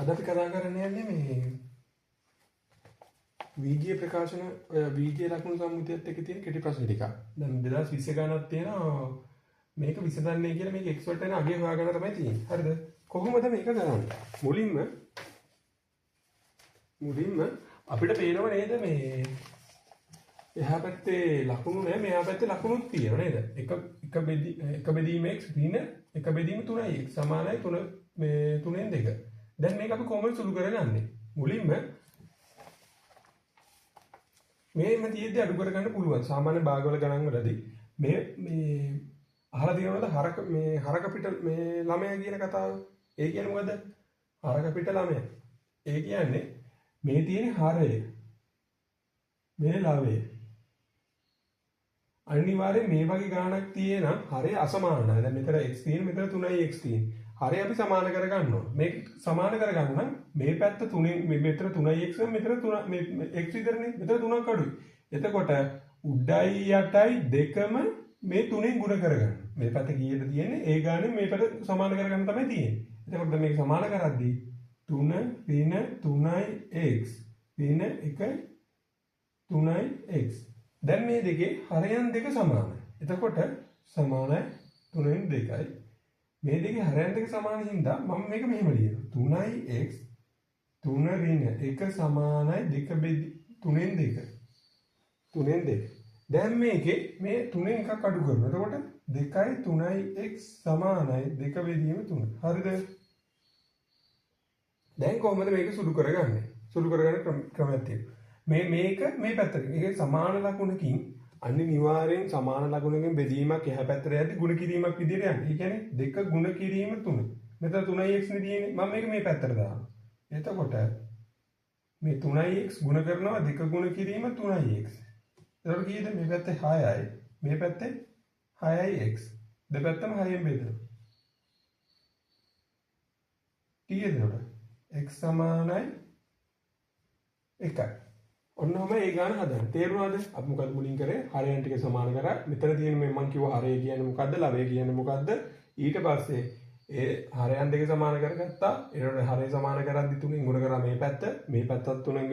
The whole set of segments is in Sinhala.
අද අපි කතා කරන්න යන්නේ මේ වීජීය ප්‍රකාශන වීජීය ලකුණු සම්මුතියත් එක්ක තියෙන කෙටි ප්‍රශ්න ටික. දැන් 2020 ගණනක් තියෙනවා මේක විසඳන්නේ කියලා මේක x වලට එන අගය හොයාගන්න තමයි තියෙන්නේ. හරිද? කොහොමද මේක කරන්නේ? මුලින්ම අපිට පේනව නේද මේ එහා පැත්තේ ලකුණු නෑ මෙහා පැත්තේ ලකුණුත් තියෙනවා නේද? එක බෙදීම x ඍණ එක බෙදීම 3x සමානයි 3 මේ 3න් 2. දැන් මේක අපි කොහොමද සුළු කරගන්නේ? මුලින්ම මේම තියෙද්දි අඩු කරගන්න පුළුවන්. සාමාන්‍ය භාගවල ගණන් වලදී මේ අහලා තියෙනවද හරක පිට මේ ළමයා කියන කතාව? ඒ කියන්නේ මොකද? හරක පිට ළමයා. ඒ කියන්නේ මේ තියෙන හරය. මේ ළමය. අනිවාර්යෙන් මේ වගේ ගාණක් තියෙනම් හරය අසමානයි. දැන් මෙතන x තියෙන මෙතන 3x තියෙන. හරය අපි සමාන කරගන්න ඕන. මේක සමාන කරගන්න නම් මේ පැත්ත 3න් මෙතන 3x මෙතන 3 මේ x විතරනේ. මෙතන 3ක් අඩුයි. එතකොට උඩයි යටයි දෙකම මේ 3න් ගුණ කරගන්න. මේ පැත්ත කීයද තියෙන්නේ? ඒ ගානේ මේ පැත්ත සමාන කරගන්න තමයි තියෙන්නේ. එතකොට මේක සමාන කරද්දී 3 ඍණ 3x ඍණ 1 3x. දැන් මේ දෙකේ හරයන් දෙක සමානයි. එතකොට සමානයි 3න් 2යි. මේ දෙකේ හරයන් දෙක සමාන හින්දා මම මේක මෙහෙම ලියනවා. 3x 3 ඍණ 1 සමානයි 2 3න් 2. 3න් 2. දැන් මේකේ මේ 3න් එකක් අඩු කරනවා. එතකොට 2යි 3යි x සමානයි 2 බෙදීම 3. හරිද? දැන් කොහොමද මේක සුළු කරගන්නේ? සුළු කරගන්න ක්‍රමයක් තියෙනවා. මේක මේ පැත්තට. ඒක සමාන ලකුණකින් අනිවාර්යෙන් සමාන ලකුණකින් බෙදීමක් එහා පැත්තට යද්දි ගුණ කිරීමක් විදියට යන්නේ. ඒ කියන්නේ 2 ගුණ කිරීම 3. මෙතන 3x නේ තියෙන්නේ. මම මේක මේ පැත්තට දානවා. එතකොට මේ 3x ගුණ කරනවා 2 ගුණ කිරීම 3x. එතකොට කීයද? මේ පැත්තේ 6යි. මේ පැත්තේ 6යි x. දෙපැත්තම 6ෙන් බෙදෙනවා. කීයද එතකොට? x සමානයි 1යි. ඔන්නෝම ඒ ගාන හදන්න. තේරුණාද? අපි මොකද මුලින් කරේ? හරයන් ටික සමාන කරා. මෙතන තියෙන මේ මම කිව්ව හරය කියන්නේ මොකද්ද? ලවය කියන්නේ මොකද්ද? ඊට පස්සේ ඒ හරයන් දෙක සමාන කරගත්තා. ඊට හරය සමාන කරද්දි 3න් ගුණ කරා මේ පැත්ත. මේ පැත්තත් 3න්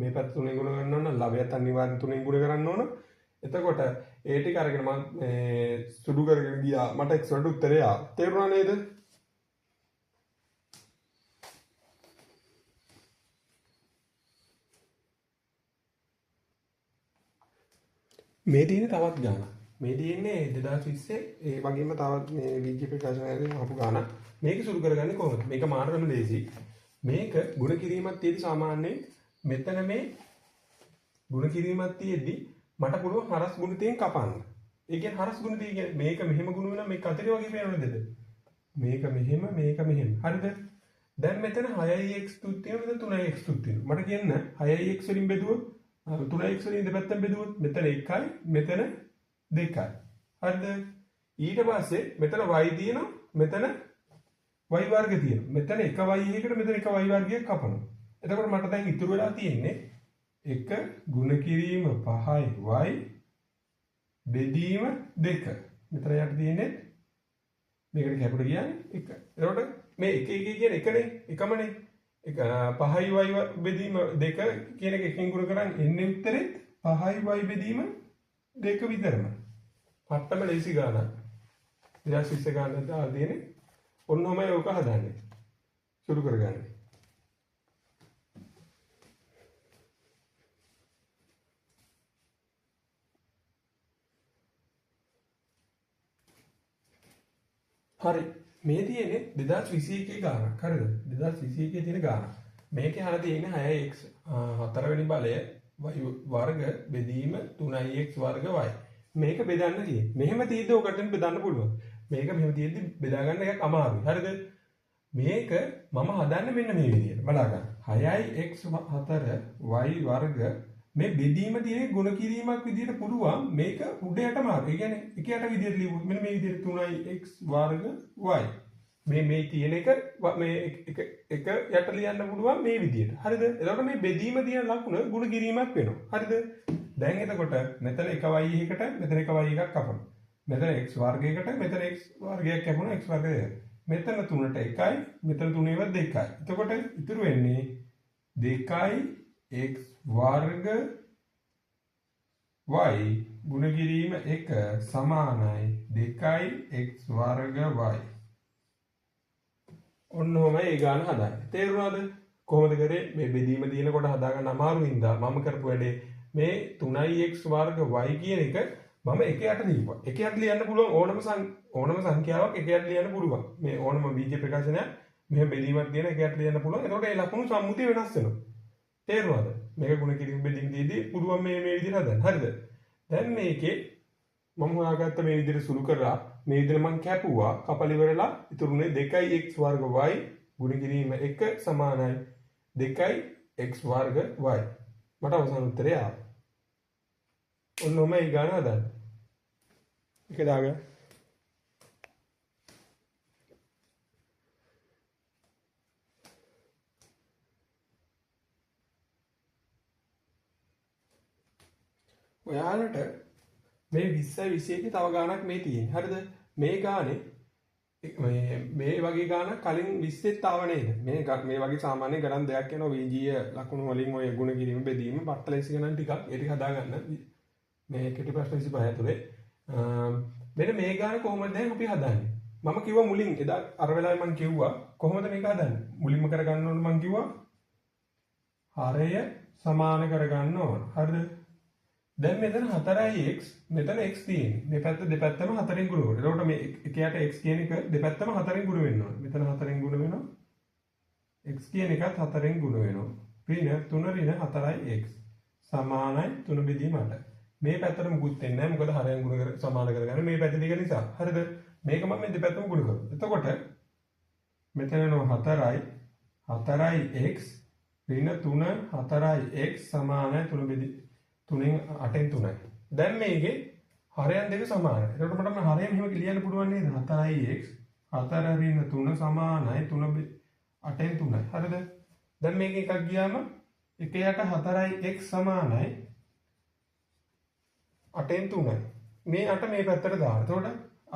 මේ පැත්ත 3න් ගුණ කරන්න ඕන. ලවයත් අනිවාර්යෙන් 3න් ගුණ කරන්න ඕන. එතකොට ඒ ටික අරගෙන මම සුදු කරගෙන ගියා. මට x වලට උත්තරය ආවා. තේරුණා නේද? මේ තියෙන තවත් ගානක්. මේ තියෙන්නේ 2020 ඒ වගේම තවත් මේ වීජීය ප්‍රකාශනයේදී ආපු ගානක්. මේක සුළු කරගන්නේ කොහොමද? මේක මාර්ගම ලේසි. මේක ගුණ කිරීමක් තියෙදි සාමාන්‍යයෙන් මෙතන මේ ගුණ කිරීමක් තියෙද්දි මට පුළුවන් හරස් ගුණිතයෙන් කපන්න. ඒ කියන්නේ හරස් ගුණිතය කියන්නේ මේක මෙහෙම ගුණ වෙනවා මේක අතරේ වගේ පේනවද? මේක මෙහෙම මේක මෙහෙම. හරිද? දැන් මෙතන 6x තුත් තියෙනවා මෙතන 3x තුත් තියෙනවා. මට කියන්න 6x වලින් බෙදුවොත් 3x වලින් දෙපැත්තෙන් බෙදුවොත් මෙතන 1යි මෙතන 2යි. හරිද? ඊට පස්සේ මෙතන y තියෙනවා මෙතන y වර්ග තියෙනවා. මෙතන 1y එකකට මෙතන 1y වර්ගයක් කපනවා. එතකොට මට දැන් ඉතුරු වෙලා තියෙන්නේ 1 ගුණ කිරීම 5y බෙදීම 2. මෙතන යට තියෙන්නේ මේකට කැපුට කියන්නේ 1. එතකොට මේ 1 1 කියන්නේ එකනේ එකමනේ. 5y බෙදීම 2 කියන එක එකෙන් ගුණ කරන් එන්නේ උත්තරෙත් 5y බෙදීම 2 විතරම. පට්ටම ලේසි ගානක්. 2020 ගානක් දාලා තියෙන්නේ. ඔන්නෝමයි ඔක හදන්නේ. සුළු කරගන්නේ. හරි. මේ තියෙන්නේ 2021 ගානක්. හරිද? 2021 තියෙන ගානක්. මේකේ අහලා තියෙන්නේ 6x 4 වෙනි බලය y වර්ග බෙදීම 3x වර්ග y. මේක බෙදන්න තියෙන්නේ. මෙහෙම තියෙද්දි ඔකට බෙදන්න පුළුවන්. මේක මෙහෙම තියෙද්දි බෙදා ගන්න එකක් අමාරුයි. හරිද? මේක මම හදන්නේ මෙන්න මේ විදිහට. බලා ගන්න. 6x 4 y වර්ග මේ බෙදීම තියෙන්නේ ගුණ කිරීමක් විදිහට පුළුවන්. මේක උඩ යට මාර්ග. ඒ කියන්නේ එක යට විදිහට ලියුවොත් මෙන්න මේ විදිහට 3x වර්ග y. මේ තියෙන එක මේ එක යට ලියන්න පුළුවන් මේ විදිහට. හරිද? එතකොට මේ බෙදීම තියෙන ලකුණ ගුණ කිරීමක් වෙනවා. හරිද? දැන් එතකොට මෙතන 1y එකට මෙතන 1y එකක් කපනවා. මෙතන x වර්ගයකට මෙතන x වර්ගයක් කැපුණා x වර්ගය. මෙතන 3ට 1යි මෙතන 3ේවත් 2යි. එතකොට ඉතුරු වෙන්නේ 2යි x වර්ග y ගුණ කිරීම 1 සමානයි 2යි x වර්ග y. ඔන්න ඔහමයි ඒ ගාන හදාගන්නේ. තේරුණාද? කොහොමද කරේ? මේ බෙදීම දිනකොට හදාගන්න අමාරු හින්දා මම කරපු වැඩේ මේ 3x වර්ග y කියන එක මම එක යට දීපුවා. එක යට ලියන්න පුළුවන් ඕනම සංඛ්‍යාවක් එක යට ලියන්න පුළුවන්. මේ ඕනම බීජ ප්‍රකාශනයක් මෙහෙම බෙදීමක් දින එක යට ලියන්න පුළුවන්. එතකොට ඒ ලකුණු සම්මුතිය වෙනස් වෙනවා. තේරුණාද? මේක ගුණ කිරීම බෙදීම දීදී පුළුවන් මේ විදිහට හදන්න. හරිද? දැන් මේකේ මම හොයාගත්ත මේ විදිහට සුළු කරලා මේ විදිහට මම කැපුවා. කපල ඉවරලා ඉතුරුනේ 2x වර්ග y ගුණ කිරීම 1 සමානයි 2x වර්ග y. මට අවසාන උත්තරය ආවා. ඔන්න ඔහම ඒ ගාන හදන්න. එක දාගන්න. ඔයාලට මේ 20 21 තව ගානක් මේ තියෙන්නේ. හරිද? මේ ගානේ මේ වගේ ගානක් කලින් 20ත් ආව නේද? මේ වගේ සාමාන්‍ය ගණන් දෙයක් යනවා වීජීය ලකුණු වලින් ඔය ගුණ කිරීම බෙදීම පට්ටලෙසි ගණන් ටිකක් ඒ ටික හදා ගන්න. මේ කෙටි ප්‍රශ්න 25 ඇතුලේ මෙන්න මේ ගාන කොහොමද දැන් අපි හදන්නේ? මම කිව්වා මුලින් එදා අර වෙලාවේ මම කිව්වා කොහොමද මේක හදන්නේ? මුලින්ම කරගන්න ඕන මම කිව්වා හරය සමාන කරගන්න ඕන. හරිද? දැන් මෙතන 4x මෙතන x තියෙන්නේ. මේ පැත්ත දෙපැත්තම 4න් ගුණ කරනවා. එතකොට මේ එකයට x කියන එක දෙපැත්තම 4න් ගුණ වෙන්න ඕනේ. මෙතන 4න් ගුණ වෙනවා. x කියන එකත් 4න් ගුණ වෙනවා. ඍණ 3 ඍණ 4යි x සමානයි 3 බෙදීම 8. මේ පැත්තට මුකුත් වෙන්නේ නැහැ. මොකද හරයන් ගුණ කර සමාන කරගන්න මේ පැත්ත දෙක නිසා. හරිද? මේක මම මේ දෙපැත්තම ගුණ කරනවා. එතකොට මෙතන එනවා 4x ඍණ 3 4x සමානයි 3 බෙදී 3න් 8න් 3යි. දැන් මේකේ හරයන් දෙක සමානයි. එතකොට මට මේ හරයන් මෙහෙම ලියන්න පුළුවන් නේද? 4x 4 ඍණ 3 සමානයි 3 8න් 3යි. හරිද? දැන් මේක එකක් ගියාම 1 යට 4x සමානයි 8න් 3යි. මේ 8 මේ පැත්තට දාන්න. එතකොට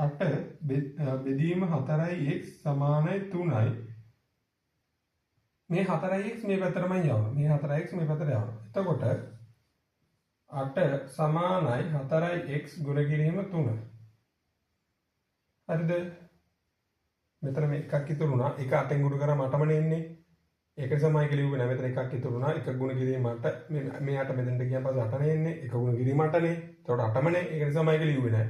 8 බෙදීම 4x සමානයි 3යි. මේ 4x මේ පැත්තටමයි යවනවා. මේ 4x මේ පැත්තට යවනවා. එතකොට 8 සමානයි 4x ගුණ කිරීම 3. හරිද? මෙතන මේ එකක් ඉතුරු වුණා. එක 8න් ගුණ කරාම 8මනේ එන්නේ. ඒකට සමයි කියලා කිව්වේ නෑ. මෙතන එකක් ඉතුරු වුණා. එක ගුණ කිරීම 8. මේ 8 මෙතනට ගියන් පස්සේ 8නේ එන්නේ. එක ගුණ කිරීම 8නේ. එතකොට 8මනේ. ඒකට සමයි කියලා කිව්වේ නෑ.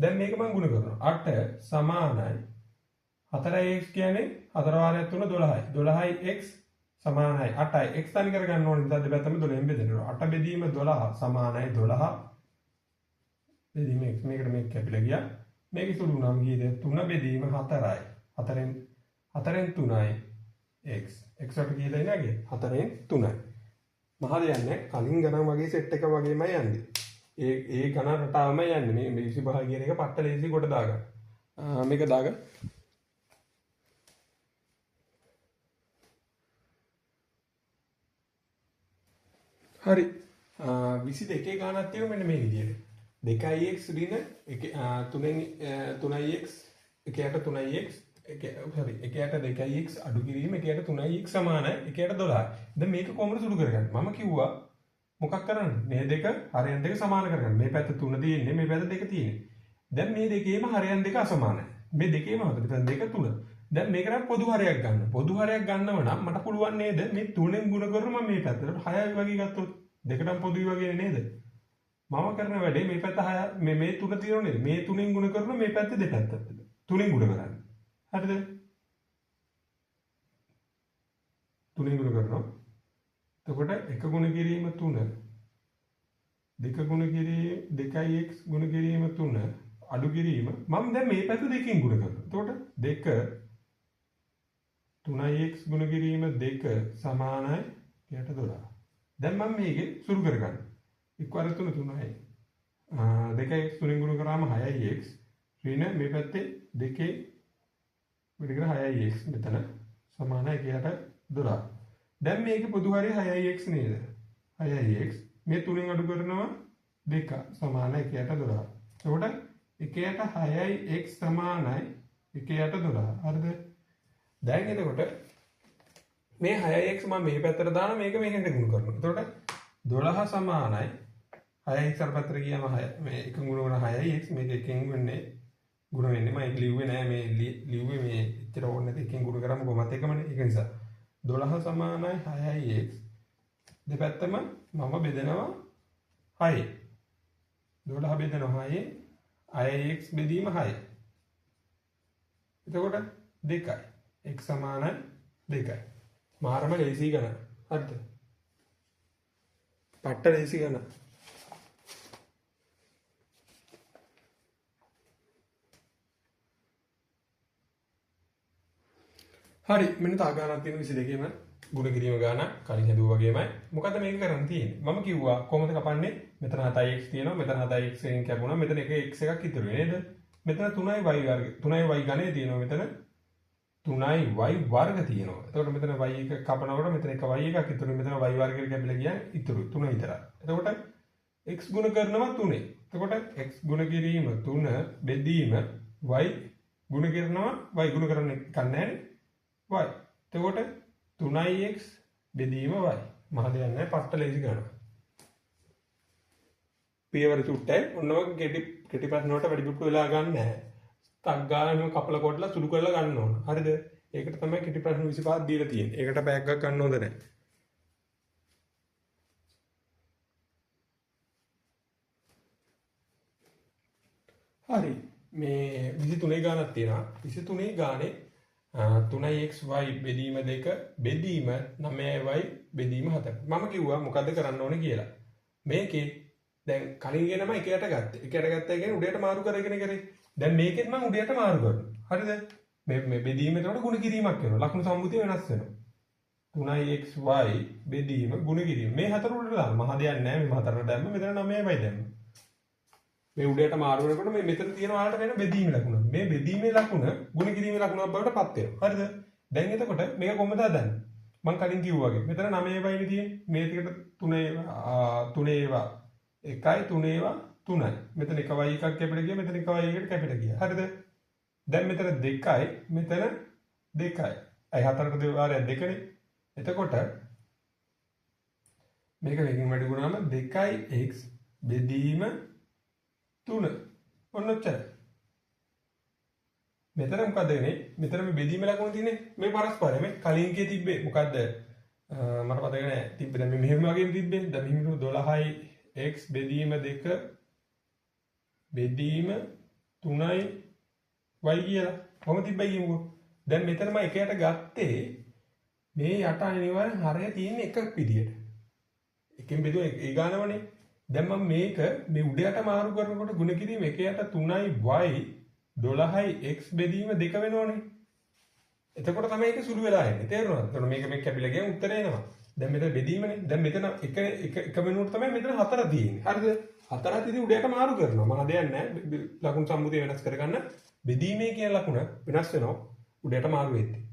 දැන් මේක මම ගුණ කරනවා. 8 සමානයි 4x කියන්නේ 4 වාරයක් 3 12යි. 12x සමානයි 8යි. x තනි කරගන්න ඕනේ. ඉතින් දෙපැත්තම 12න් බෙදෙනවා. 8 බෙදීම 12 සමානයි 12 බෙදීම x. මේකට මේක කැපිලා ගියා. මේක ඉතුරු වුණාම කීයද? 3 බෙදීම 4යි. 4න් 3යි x. x වට කීයද ඉන්නේ? 4න් 3යි. මහද යන්නේ කලින් ගණන් වගේ සෙට් එක වගේමයි යන්නේ. ඒ ගණන් රටාවම යන්නේ. මේ 25 කියන එක පට්ට ලේසි කොට දාගන්න. මේක දාගන්න. හරි 22 ගානක් තියෙනවා මෙන්න මේ විදිහට 2x ඍණ 3x එකයට 3x sorry එකයට 2x අඩු කිරීම එකයට 3x සමානයි එකයට 12යි. දැන් මේක කොහොමද සුළු කරගන්නේ? මම කිව්වා මොකක් කරන්නේ? මේ දෙක හරයන් දෙක සමාන කරගන්න. මේ පැත්ත 3 තියෙන්නේ මේ පැත්ත 2 තියෙන්නේ. දැන් මේ දෙකේම හරයන් දෙක අසමානයි. මේ දෙකේම හතර පැත්ත 2 3. දැන් මේකට පොදු හරයක් ගන්න. පොදු හරයක් ගන්නව නම් මට පුළුවන් නේද මේ 3ෙන් ගුණ කරලා මම මේ පැත්තට 6යි වගේ ගත්තොත් දෙකටම පොදුයි වගේ නේද? මම කරන වැඩේ මේ පැත්ත 6 මේ 3 තියෙනව නේද? මේ 3ෙන් ගුණ කරලා මේ පැත්ත දෙපැත්තට 3ෙන් ගුණ කරන්නේ. හරිද? 3ෙන් ගුණ කරනවා. එතකොට 1 ගුණ කිරීම 3 2 ගුණ කිරීම 2x ගුණ කිරීම 3 අඩු කිරීම මම දැන් මේ පැත්ත දෙකෙන් ගුණ කරනවා. එතකොට 2 3x ගුණ කිරීම 2 සමානයි 12. දැන් මම මේකේ සුළු කරගන්න. 1 වර 3 3යි. 2x 3 ගුණ කරාම 6x ඍණ මේ පැත්තේ 2 වැඩි කර 6x මෙතන සමානයි 1/12. දැන් මේකේ පොදු හරිය 6x නේද? 6x මේ 3ෙන් අඩු කරනවා 2 සමානයි 1/12. එතකොට 1/6x සමානයි 1 යට 12. හරිද? දැන් එතකොට මේ 6x මම මේ පැත්තට දාන මේක මේකට ගුණ කරනවා. එතකොට 12 සමානයි 6x අර පැත්තට ගියාම 6 මේ එක ගුණ වන 6x මේක එකෙන් වෙන්නේ ගුණ වෙන්නේ මම ඒක ලිව්වේ නෑ මේ ලිව්වේ මේ එච්චර ඕනේ නැති එකෙන් ගුණ කරාම කොහොමද එකමනේ. ඒක නිසා 12 සමානයි 6x දෙපැත්තම මම බෙදනවා 6. 12 බෙදනවා 6 6x බෙදීම 6. එතකොට 2යි. x සමානයි 2යි. මාරම ලේසි ගණන. හරිද? පට්ට ලේසි ගණන. හරි මෙන්න තා ගානක් තියෙන 22ේම ගුණ කිරීම ගාන කලින් හදුවා වගේමයි. මොකද මේක කරන්න තියෙන්නේ? මම කිව්වා කොහොමද කපන්නේ? මෙතන 7x තියෙනවා. මෙතන 7x එකෙන් කැපුණා. මෙතන එක x එකක් ඉතුරු නේද? මෙතන 3y වර්ග 3y ගණේ තියෙනවා. මෙතන 3y වර්ග තියෙනවා. එතකොට මෙතන y එක කපනකොට මෙතන එක y එකක් ඉතුරු. මෙතන y වර්ගයට කැපිලා ගියාම ඉතුරු 3 විතරයි. එතකොට x ගුණ කරනවා 3. එතකොට x ගුණ කිරීම 3 බෙදීම y ගුණ කරනවා y ගුණ කරන්නේ කන්නේ y. එතකොට 3x බෙදීම y. මහ දෙයක් නැහැ පට්ට ලේසි ගන්න. පියවර චුට්ටයි ඔන්න ඔය කෙටි ප්‍රශ්න වලට වැඩි පුටු වෙලා ගන්න නැහැ. ටක් ගානම කපලා කොටලා සුළු කරලා ගන්න ඕන. හරිද? ඒකට තමයි කෙටි ප්‍රශ්න 25ක් දීලා තියෙන්නේ. ඒකට පැයක් ගන්න ගන්න හොඳ නැහැ. හරි මේ 23 ගානක් තියෙනවා. 23 ගානේ 3xy බෙදීම 2 බෙදීම 9y බෙදීම 4. මම කිව්වා මොකද්ද කරන්න ඕනේ කියලා. මේකේ දැන් කලින් ගෙනම එකයට ගත්තේ. එකයට ගත්තා කියන්නේ උඩයට මාරු කරගෙන කරේ. දැන් මේකෙත් මම උඩයට මාරු කරනවා. හරිද? මේ බෙදීම එතකොට ගුණ කිරීමක් වෙනවා. ලකුණු සම්මුතිය වෙනස් වෙනවා. 3xy බෙදීම ගුණ කිරීම. මේ හතර උඩට දාන්න. මහ දෙයක් නැහැ. මේ හතරට දැම්ම මෙතන 9y දැම්ම. මේ උඩයට මාරු වෙනකොට මේ මෙතන තියෙන වලට වෙන බෙදීමේ ලකුණ. මේ බෙදීමේ ලකුණ ගුණ කිරීමේ ලකුණක් බවට පත් වෙනවා. හරිද? දැන් එතකොට මේක කොහොමද හදන්නේ? මම කලින් කිව්වා වගේ. මෙතන 9යි නේ තියෙන්නේ. මේ ටිකට 3 ඒවා 1යි 3 ඒවා 3යි. මෙතන 1y එකක් කැපිට ගියා. මෙතන 1y එකට කැපිට ගියා. හරිද? දැන් මෙතන 2යි මෙතන 2යි. අය හතරට දෙවාරයක් 2නේ. එතකොට මේක වෙකින් වැඩි වුණාම 2x බෙදීම 3 ඔන්න ඔච්චරයි. මෙතන මොකද වෙන්නේ? මෙතන මේ බෙදීම ලකුණ තියෙන්නේ මේ පරස්පරය. මේ කලින් කිය තිබ්බේ මොකද්ද? මට මතක නෑ. තිබ්බේ දැන් මේ මෙහෙම වගේම තිබ්බේ. දැන් මෙහෙම 12යි x බෙදීම 2 බෙදීම 3යි y කියලා. කොහොම තිබ්බයි කියමුකෝ. දැන් මෙතන මම එකයට ගත්තේ මේ යට අනිවාර්යෙන් හරය තියෙන එක විදියට. එකෙන් බෙදුවා ඒ ගානවනේ. දැන් මම මේක මේ උඩයට මාරු කරනකොට ගුණ කිරීම එකයට 3y 12යි x බෙදීම 2 වෙනවනේ. එතකොට තමයි ඒක සුළු වෙලා එන්නේ. තේරුණාද? එතකොට මේක මේ කැපිලා ගියම උත්තරේ එනවා. දැන් මෙතන බෙදීමනේ. දැන් මෙතන එක වෙනුවට තමයි මෙතන 4 තියෙන්නේ. හරිද? 4ත් ඉතින් උඩයට මාරු කරනවා. මම හදයක් නැහැ. ලකුණු සම්මුතිය වෙනස් කරගන්න. බෙදීමේ කියන ලකුණ වෙනස් වෙනවා. උඩයට මාරු වෙද්දී.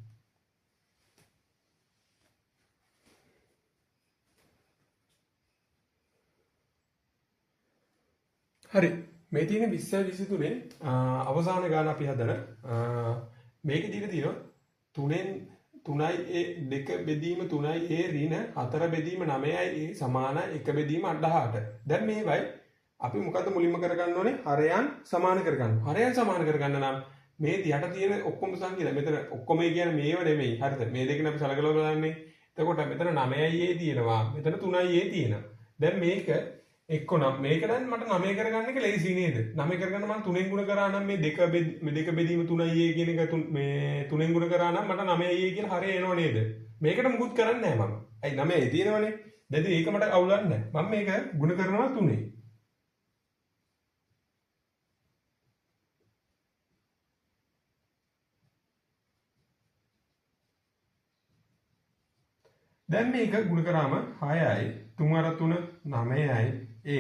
හරි මේ තියෙන 20 23 අවසාන ගාන අපි හදන මේකේ දීලා තියෙනවා 3න් 3යි a 2 බෙදීම 3යි a ඍණ 4 බෙදීම 9යි a සමාන 1 බෙදීම 18. දැන් මේවයි අපි මොකද්ද මුලින්ම කරගන්න ඕනේ? හරයන් සමාන කරගන්න. හරයන් සමාන කරගන්න නම් මේ යට තියෙන ඔක්කොම සංඛ්‍යා මෙතන ඔක්කොම කියන්නේ මේව නෙමෙයි. හරිද? මේ දෙකෙන් අපි සලකලා බලන්නේ. එතකොට මෙතන 9යි a තියෙනවා. මෙතන 3යි a තියෙනවා. දැන් මේක එක්ක නම් මේක නම් මට 9 කරගන්න එක ලේසි නේද? 9 කරගන්න මම 3ෙන් ගුණ කරා නම් මේ 2 බෙදීම 3a කියන එක මේ 3ෙන් ගුණ කරා නම් මට 9a කියන හරය එනව නේද? මේකට මුකුත් කරන්නේ නැහැ මම. අයි 9 තියෙනවනේ. දැන් ඒක මට අවුලක් නැහැ. මම මේක ගුණ කරනවා 3. දැන් මේක ගුණ කරාම 6යි 3 අර 3 9යි a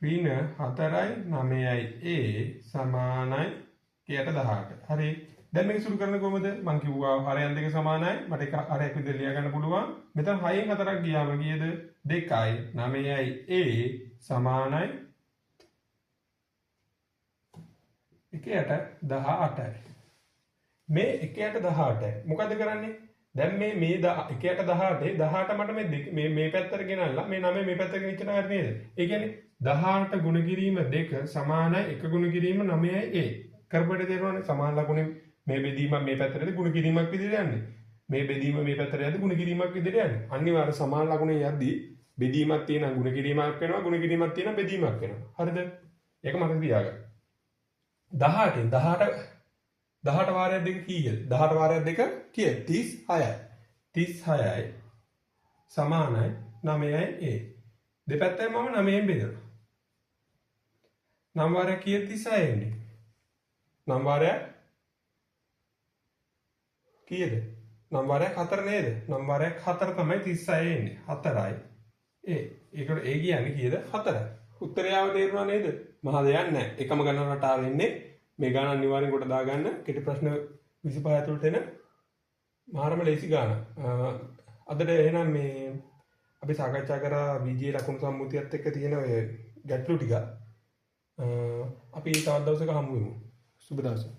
ඍණ 4යි 9යි a සමානයි කයට 18. හරි. දැන් මේක සුළු කරන්නේ කොහොමද? මම කිව්වා හරයන් දෙක සමානයි. මට එක හරයක් විදිහට ලියා ගන්න පුළුවන්. මෙතන 6න් 4ක් ගියාම කීයද? 2යි 9යි a සමානයි 1/18යි. මේ 1/18යි. මොකද කරන්නේ? දැන් මේ 1/18 18 මට මේ පැත්තට ගෙනල්ලා මේ 9 මේ පැත්තට ගෙනිච්ච නේද? ඒ කියන්නේ 18 ගුණ කිරීම 2 සමානයි 1 ගුණ කිරීම 9යි a. කරපඩ දෙනවනේ සමාන ලකුණේ මේ බෙදීමක් මේ පැත්තට ගුණ කිරීමක් විදිහට යන්නේ. මේ බෙදීම මේ පැත්තට යද්දි ගුණ කිරීමක් විදිහට යන්නේ. අනිවාර්ය සමාන ලකුණේ යද්දි බෙදීමක් තියෙනවා ගුණ කිරීමක් වෙනවා ගුණ කිරීමක් තියෙනවා බෙදීමක් වෙනවා. හරිද? ඒක මතක තියාගන්න. 18න් 18 වාරයක් දෙක කීයද? 18 වාරයක් දෙක කීයද? 36යි. 36යි සමානයි 9යි a. දෙපැත්තෙන් මම 9ෙන් බෙදනවා. 9 වාරයක් කීයද 36 එන්නේ? 9 වාරයක් කීයද? 9 වාරයක් 4 නේද? 9 වාරයක් 4 තමයි 36 එන්නේ. 4යි a. ඒකට a කියන්නේ කීයද? 4යි. උත්තරය ආව තේරුණා නේද? මහා දෙයක් නැහැ. එකම ගණන රටාව වෙන්නේ මේ ගාන අනිවාර්යෙන් කොට දාගන්න කෙටි ප්‍රශ්න 25 ඇතුළට එන මාරම ලේසි ගාන. අදට එහෙනම් මේ අපි සාකච්ඡා කරා VGA ලකුණු සම්මුතියත් එක්ක තියෙන ඔය ගැටලු ටික. අපි තවත් දවසක හමු වෙමු. සුබ දවසක්.